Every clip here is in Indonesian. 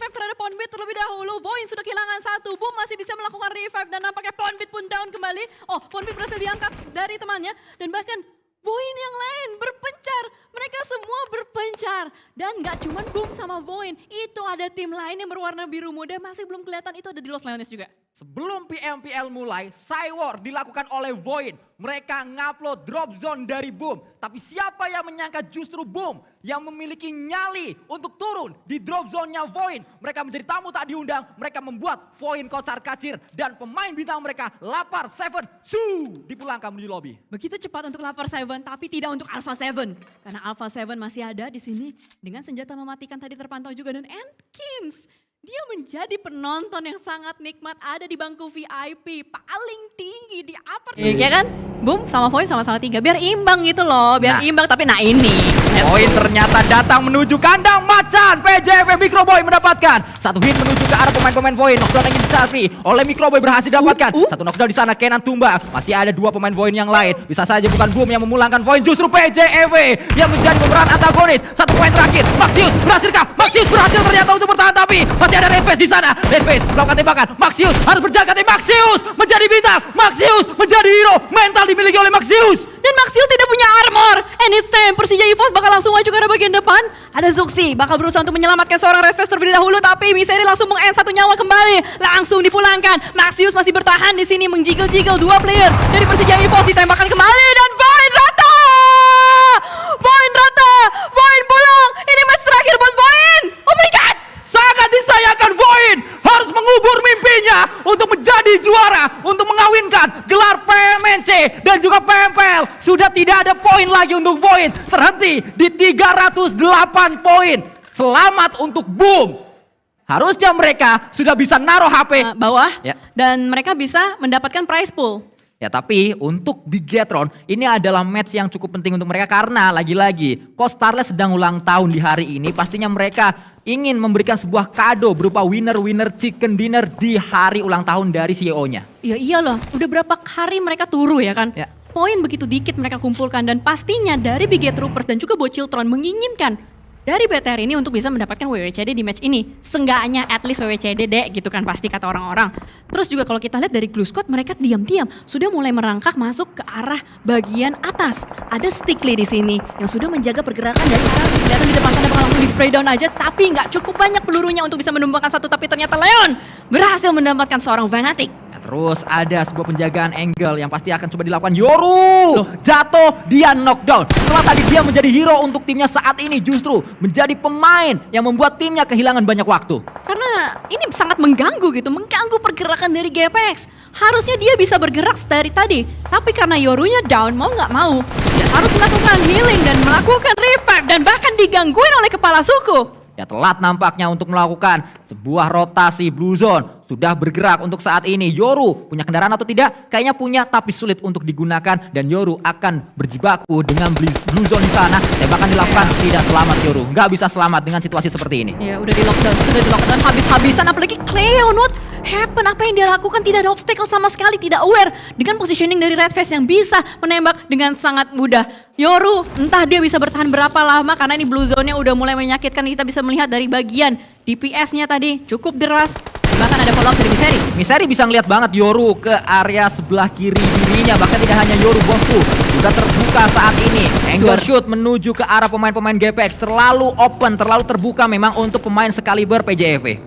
revive terhadap Ponbit terlebih dahulu. Voin sudah kehilangan satu. Boom masih bisa melakukan revive dan nampaknya Ponbit pun down kembali. Oh, Ponbit berhasil diangkat dari temannya dan bahkan Voin yang lain berpencar. Mereka semua berpencar. Dan gak cuma Boom sama Voin. Itu ada tim lain yang berwarna biru muda. Masih belum kelihatan, itu ada di Los Leones juga. Sebelum PMPL mulai, Cywar dilakukan oleh Void. Mereka ngupload drop zone dari Boom. Tapi siapa yang menyangka justru Boom yang memiliki nyali untuk turun di drop zone-nya Void. Mereka menjadi tamu tak diundang. Mereka membuat Void kocar kacir. Dan pemain bintang mereka, Lapar 7, dipulangkan menuju lobby. Begitu cepat untuk Lapar 7, tapi tidak untuk Alpha 7. Karena Alpha 7 masih ada di sini dengan senjata mematikan tadi terpantau juga. Dan Atkins, dia menjadi penonton yang sangat nikmat ada di bangku VIP paling tinggi di upper. Iya kan? Boom sama Void sama-sama 3 biar imbang gitu loh, biar imbang tapi nah ini. Void ternyata datang menuju kandang macan. PJV Microboy mendapatkan satu hit menuju ke arah pemain-pemain Void. Knockdown ingin disalvi oleh Microboy berhasil dapatkan. Satu knockdown di sana, Kenan tumbang. Masih ada dua pemain Void yang lain. Bisa saja bukan Boom yang memulangkan Void, justru PJV yang menjadi pemeran antagonis. Satu poin terakhir, Maxius berhasilkah? Maxius berhasil ternyata untuk bertahan tapi masih ada Redface di sana. Redface melakukan tembakan. Maxius harus berjaga, tapi Maxius menjadi bintang. Maxius menjadi hero. Mental dimiliki oleh Maxius. Dan Maxius tidak punya armor. And it's time, Persija EVOS bakal langsung maju ke arah bagian depan. Ada Zuxi bakal berusaha untuk menyelamatkan seorang Redface terlebih dahulu, tapi Miseri langsung meng-end satu nyawa kembali. Langsung dipulangkan. Maxius masih bertahan di sini menjiggle-jiggle dua player dari Persija EVOS ditembakkan kembali dan Void rata. Void rata. Void pulang. Ini match terakhir buat Void. Oh my god. Sangat disayangkan Void harus mengubur mimpinya untuk menjadi juara, untuk mengawinkan gelar PMNC dan juga PMPL. Sudah tidak ada poin lagi untuk Void, terhenti di 308 poin. Selamat untuk Boom. Harusnya mereka sudah bisa naruh HP Bawah ya. Dan mereka bisa mendapatkan prize pool. Ya, tapi untuk Bigetron ini adalah match yang cukup penting untuk mereka karena lagi-lagi Coach Starless sedang ulang tahun di hari ini. Pastinya mereka ingin memberikan sebuah kado berupa winner chicken dinner di hari ulang tahun dari CEO-nya. Ya iya loh, udah berapa hari mereka turu ya kan? Ya. Poin begitu dikit mereka kumpulkan dan pastinya dari Biget Troopers dan juga Bociltron menginginkan dari BTR ini untuk bisa mendapatkan WWCD di match ini. Seenggaknya at least WWCD deh gitu kan pasti kata orang-orang. Terus juga kalau kita lihat dari Glue Squad mereka diam-diam sudah mulai merangkak masuk ke arah bagian atas. Ada Stickly di sini yang sudah menjaga pergerakan dari arah kelihatan di depan sana bakal langsung di spray down aja, tapi nggak cukup banyak pelurunya untuk bisa menumbangkan satu, tapi ternyata Leon berhasil mendapatkan seorang Fnatic. Terus ada sebuah penjagaan angle yang pasti akan coba dilakukan Yoru. Jatuh, dia knockdown. Setelah tadi dia menjadi hero untuk timnya, saat ini justru menjadi pemain yang membuat timnya kehilangan banyak waktu. Karena ini sangat mengganggu gitu, mengganggu pergerakan dari GPX. Harusnya dia bisa bergerak dari tadi, tapi karena Yorunya down, mau nggak mau, dia harus melakukan healing dan melakukan revive dan bahkan digangguin oleh kepala suku. Ya, telat nampaknya untuk melakukan sebuah rotasi Blue Zone. Sudah bergerak untuk saat ini. Yoru punya kendaraan atau tidak? Kayaknya punya, tapi sulit untuk digunakan. Dan Yoru akan berjibaku dengan Blue Zone di sana. Tembakan dilakukan, tidak selamat Yoru. Nggak bisa selamat dengan situasi seperti ini. Ya udah di lockdown habis-habisan. Apalagi Cleo, what happen? Apa yang dia lakukan? Tidak ada obstacle sama sekali, tidak aware dengan positioning dari Redface yang bisa menembak dengan sangat mudah. Yoru, entah dia bisa bertahan berapa lama karena ini Blue Zone-nya udah mulai menyakitkan. Kita bisa melihat dari bagian DPS-nya tadi cukup deras. Bahkan ada follow up dari Miseri. Miseri bisa ngeliat banget Yoru ke area sebelah kiri dirinya. Bahkan tidak hanya Yoru, bosku sudah terbuka saat ini. Angle shoot menuju ke arah pemain-pemain GPX. Terlalu open, terlalu terbuka memang untuk pemain sekaliber PJV.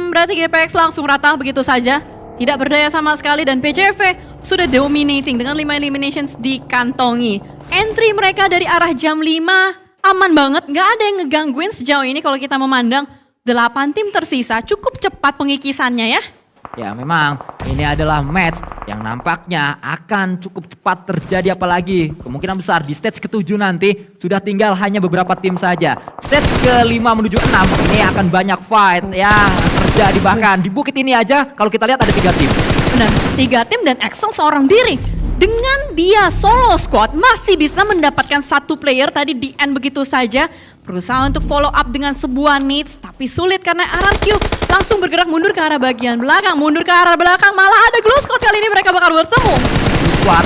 Berarti GPX langsung rata begitu saja. Tidak berdaya sama sekali dan PJV sudah dominating dengan 5 eliminations dikantongi. Entry mereka dari arah jam 5 aman banget. Nggak ada yang ngegangguin sejauh ini kalau kita memandang. 8 tim tersisa, cukup cepat pengikisannya ya. Ya memang ini adalah match yang nampaknya akan cukup cepat terjadi, apalagi kemungkinan besar di stage ke-7 nanti sudah tinggal hanya beberapa tim saja. Stage ke-5 menuju 6 ini akan banyak fight yang terjadi, bahkan di bukit ini aja kalau kita lihat ada 3 tim. Benar, 3 tim dan Axel seorang diri. Dengan dia solo squad masih bisa mendapatkan satu player tadi di end begitu saja. Berusaha untuk follow up dengan sebuah needs, tapi sulit karena RRQ langsung bergerak mundur ke arah bagian belakang. Mundur ke arah belakang, malah ada Glue Squad. Kali ini mereka bakal bertemu. Squad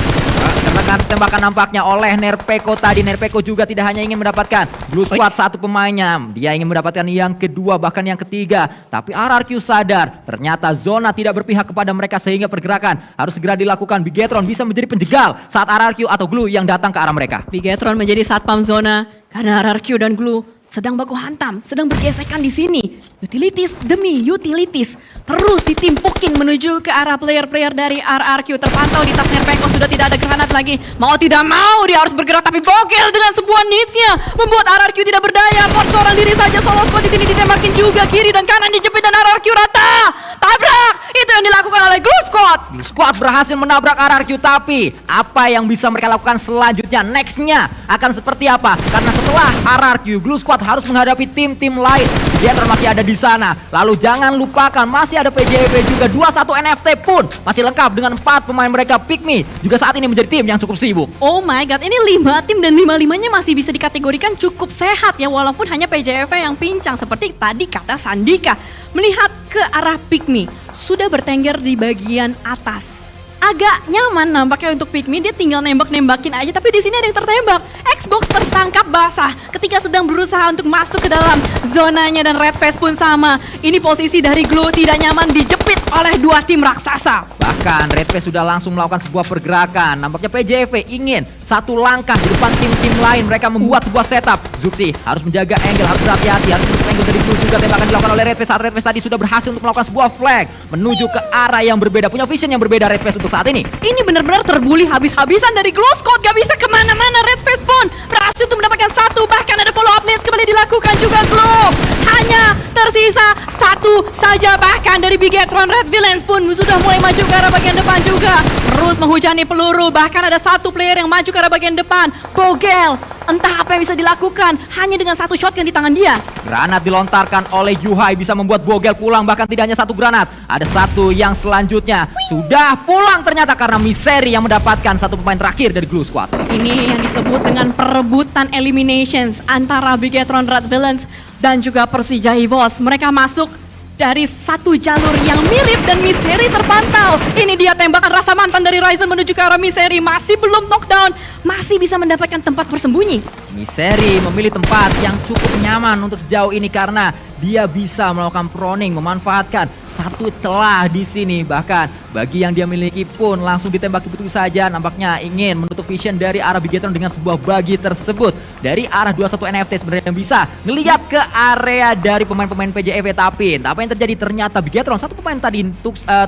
Tembakan nampaknya oleh Nerpeko tadi. Nerpeko juga tidak hanya ingin mendapatkan Blue Squad satu pemainnya, dia ingin mendapatkan yang kedua bahkan yang ketiga. Tapi RRQ sadar ternyata zona tidak berpihak kepada mereka sehingga pergerakan harus segera dilakukan. Bigetron bisa menjadi penjegal saat RRQ atau Glue yang datang ke arah mereka. Bigetron menjadi satpam zona karena RRQ dan Glue sedang baku hantam, sedang bergesekan di sini. Utilities demi utilities terus ditimpukin menuju ke arah player-player dari RRQ. Terpantau di tas Nerpeko sudah tidak ada granat lagi. Mau tidak mau dia harus bergerak, tapi Bogel dengan sebuah needs-nya membuat RRQ tidak berdaya. Port seorang diri saja, solo squad di sini ditembakin juga, kiri dan kanan dijepit dan RRQ rata. Tabrak, itu yang dilakukan oleh Glue Squad. Glue Squad berhasil menabrak RRQ, tapi apa yang bisa mereka lakukan selanjutnya? Next-nya akan seperti apa? Karena setelah RRQ, Glue Squad harus menghadapi tim-tim lain. Bigetron masih ada di sana. Lalu jangan lupakan masih ada PJW juga. 21 NFT pun masih lengkap dengan 4 pemain mereka. Pikmi juga saat ini menjadi tim yang cukup sibuk. Oh my god, ini 5 tim dan 5-5-nya masih bisa dikategorikan cukup sehat ya, walaupun hanya PJW yang pincang seperti tadi kata Sandika. Melihat ke arah Pikmi sudah bertengger di bagian atas. Agak nyaman nampaknya untuk Pikmi, dia tinggal nembak-nembakin aja, tapi di sini ada yang tertembak. Xbox tertangkap basah ketika sedang berusaha untuk masuk ke dalam zonanya dan Red Face pun sama. Ini posisi dari Glue tidak nyaman, dijepit oleh 2 tim raksasa. Bahkan Red Face sudah langsung melakukan sebuah pergerakan. Nampaknya PJV ingin satu langkah di depan tim-tim lain. Mereka membuat sebuah setup. Zuxi harus menjaga angle, harus berhati-hati, harus menutup angle dari Glue juga. Tembakan dilakukan oleh Red Face saat Red Face tadi sudah berhasil untuk melakukan sebuah flag menuju ke arah yang berbeda, punya vision yang berbeda Red Face untuk saat ini. Ini benar-benar terbuli habis-habisan dari Glue Squad, gak bisa kemana-mana. Red Face pun berhasil untuk mendapatkan 1, bahkan ada follow up needs kembali dilakukan juga Glue. Hanya tersisa 1 saja, bahkan dari Bigetron. Red Villains pun sudah mulai maju ke arah bagian depan juga. Terus menghujani peluru, bahkan ada 1 player yang maju ke arah bagian depan. Bogel, entah apa yang bisa dilakukan hanya dengan 1 shotgun di tangan dia. Granat dilontarkan oleh Yuhai bisa membuat Bogel pulang, bahkan tidak hanya 1 granat. Ada 1 yang selanjutnya sudah pulang ternyata karena Misery yang mendapatkan 1 pemain terakhir dari Glue Squad. Ini yang disebut dengan perebutan eliminations antara Bigetron, Red Villains dan juga Persija EVOS. Mereka masuk dari 1 jalur yang mirip dan Misery terpantau. Ini dia tembakan rasa mantan dari Ryzen menuju ke arah Misery. Masih belum knockdown, masih bisa mendapatkan tempat bersembunyi. Misery memilih tempat yang cukup nyaman untuk sejauh ini karena dia bisa melakukan proning, memanfaatkan 1 celah di sini. Bahkan bagi yang dia miliki pun langsung ditembaki begitu saja. Nampaknya ingin menutup vision dari arah Bigetron dengan sebuah bagi tersebut. Dari arah 21 NFT sebenarnya bisa ngelihat ke area dari pemain-pemain PJV. Tapi entah apa yang terjadi, ternyata Bigetron 1 pemain tadi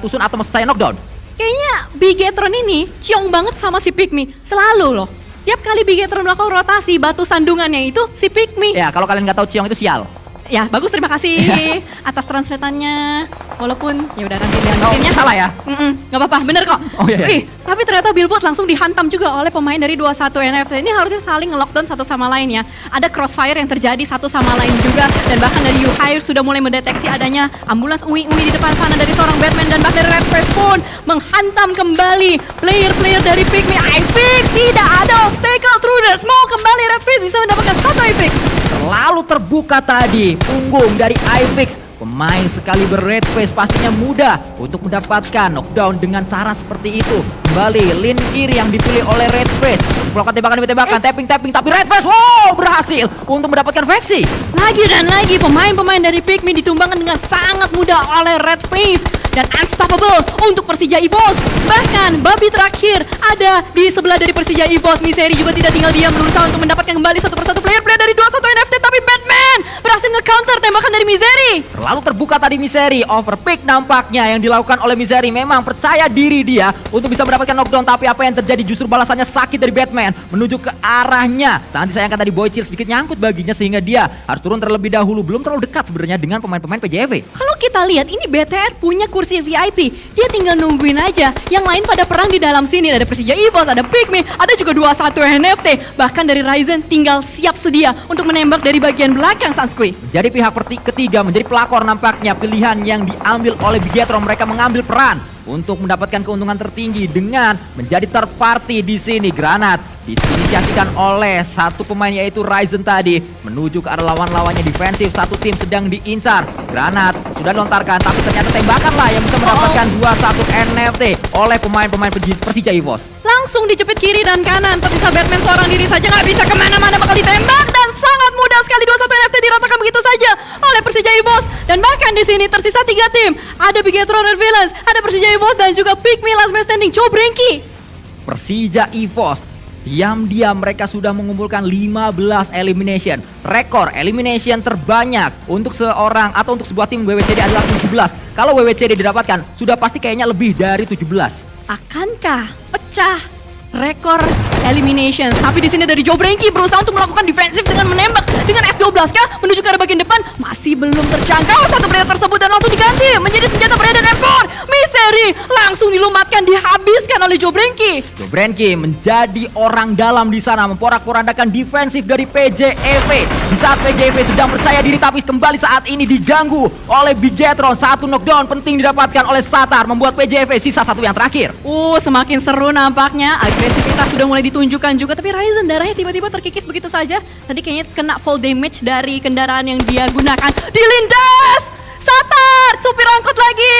Tusun atau maksud saya knockdown. Kayaknya Bigetron ini ciong banget sama si Pikmi. Selalu loh. Tiap kali Bigetron melakukan rotasi, batu sandungannya itu si Pikmi. Ya, kalau kalian nggak tahu ciong itu sial. Ya, bagus, terima kasih atas translatannya. Walaupun ya udah nanti lihat Oh, salah ya? Nggak apa-apa, bener kok. Oh, iya, iya. Wih, tapi ternyata Billboard langsung dihantam juga oleh pemain dari 21 NFT. Ini harusnya saling nge-lockdown satu sama lain ya. Ada crossfire yang terjadi satu sama lain juga. Dan bahkan dari Yuhai sudah mulai mendeteksi adanya ambulans Ui-Ui di depan sana dari seorang Batman. Dan bahkan dari Red Face pun menghantam kembali player-player dari Pikmi. iFix, tidak ada obstacle through the smoke. Kembali Red Face bisa mendapatkan 1 iFix. Terlalu terbuka tadi punggung dari iFix. Pemain sekaliber Red Face pastinya mudah untuk mendapatkan knockdown dengan cara seperti itu. Kembali lini kiri yang dipilih oleh Red Face. Melakukan tembakan demi tembakan, tapping, tapi Red Face berhasil untuk mendapatkan Vexi. Lagi dan lagi pemain-pemain dari Pikmi ditumbangkan dengan sangat mudah oleh Red Face. Dan unstoppable untuk Persija EVOS. Bahkan babi terakhir ada di sebelah dari Persija EVOS. Misery juga tidak tinggal diam, berusaha untuk mendapatkan kembali 1 persatu player dari 21 NFT. Tapi Batman berhasil nge-counter tembakan dari Misery. Terlalu terbuka tadi Misery. Overpick nampaknya yang dilakukan oleh Misery. Memang percaya diri dia untuk bisa mendapatkan knockdown. Tapi apa yang terjadi, justru balasannya sakit dari Batman menuju ke arahnya. Sangat disayangkan tadi Boychill sedikit nyangkut baginya sehingga dia harus turun terlebih dahulu. Belum terlalu dekat sebenarnya dengan pemain-pemain PJV. Kalau kita lihat ini BTR punya kursi VIP. Dia tinggal nungguin aja. Yang lain pada perang di dalam sini. Ada Persija EVOS, ada Pikmi, ada juga 21 NFT. Bahkan dari Ryzen tinggal siap sedia untuk menembak dari bagian belakang Sanskui. Jadi pihak ketiga menjadi pelakor nampaknya. Pilihan yang diambil oleh Bigetron, mereka mengambil peran untuk mendapatkan keuntungan tertinggi dengan menjadi third party di sini. Granat diinisiasikan oleh satu pemain yaitu Ryzen tadi menuju ke arah lawan-lawannya defensif. Satu tim sedang diincar. Granat sudah dilontarkan tapi ternyata tembakan lah yang bisa mendapatkan 2-1 NFT oleh pemain-pemain Persija EVOS. Langsung dijepit kiri dan kanan. Tersisa Batman seorang diri saja, nggak bisa kemana-mana, bakal ditembak dan sangat mudah sekali 2-1 NFT diratakan begitu saja oleh Persija EVOS. Dan bahkan di sini tersisa 3 tim. Ada Bigetron Red Villains, ada Persija EVOS dan juga Pikmi Last Man Standing. Cobrenki. Persija EVOS diam-diam mereka sudah mengumpulkan 15 elimination. Rekor elimination terbanyak untuk seorang atau untuk sebuah tim WWCD adalah 17. Kalau WWCD didapatkan sudah pasti kayaknya lebih dari 17. Akankah pecah rekor elimination? Tapi di sini dari Cobrenki berusaha untuk melakukan defensif dengan menembak dengan S12 kah menuju ke arah bagian depan, masih belum terjangkau satu player tersebut dan langsung diganti menjadi senjata predator M4. Misery langsung dilumatkan, dihabiskan oleh Cobrenki. Cobrenki menjadi orang dalam di sana memporak-porandakan defensif dari PJEV. Di saat PJEV sedang percaya diri tapi kembali saat ini diganggu oleh Bigetron. Satu knockdown penting didapatkan oleh Satar membuat PJEV sisa satu yang terakhir. Semakin seru nampaknya. Agresivitas sudah mulai ditunjukkan juga, tapi Ryzen darahnya tiba-tiba terkikis begitu saja. Tadi kayaknya kena fall damage dari kendaraan yang dia gunakan. Dilindas! Satar! Supir angkot lagi!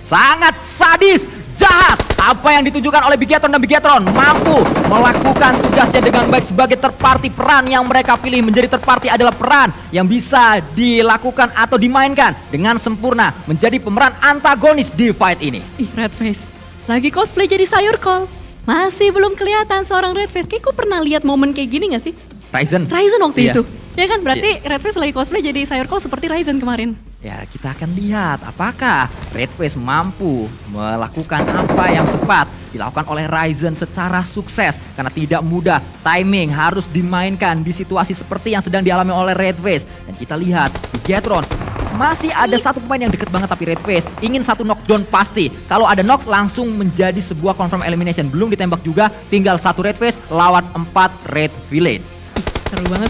Sangat sadis, jahat. Apa yang ditunjukkan oleh Bigetron dan Bigetron mampu melakukan tugasnya dengan baik sebagai third party. Peran yang mereka pilih menjadi third party adalah peran yang bisa dilakukan atau dimainkan dengan sempurna menjadi pemeran antagonis di fight ini. Ih, Redface lagi cosplay jadi sayur kol. Masih belum kelihatan seorang Redface. Kayak gue pernah lihat momen kayak gini gak sih? Ryzen waktu Iya. itu. Ya kan, berarti Redface lagi cosplay jadi sayur kol seperti Ryzen kemarin. Ya, kita akan lihat apakah Redface mampu melakukan apa yang tepat dilakukan oleh Ryzen secara sukses. Karena tidak mudah, timing harus dimainkan di situasi seperti yang sedang dialami oleh Redface. Dan kita lihat Bigetron masih ada satu pemain yang deket banget tapi Redface ingin satu knockdown pasti. Kalau ada knock langsung menjadi sebuah confirm elimination. Belum ditembak juga, tinggal satu Redface lawan 4 Red Villain.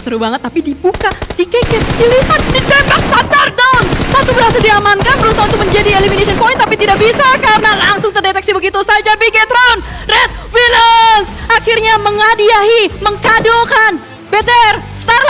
Seru banget, tapi dibuka, dikekek, dilihat, ditembak, Satar down. Satu berhasil diamankan, berusaha untuk menjadi elimination point, tapi tidak bisa karena langsung terdeteksi begitu saja. Bigetron Red Villains akhirnya menghadiahi, mengkadokan BTR Starlight.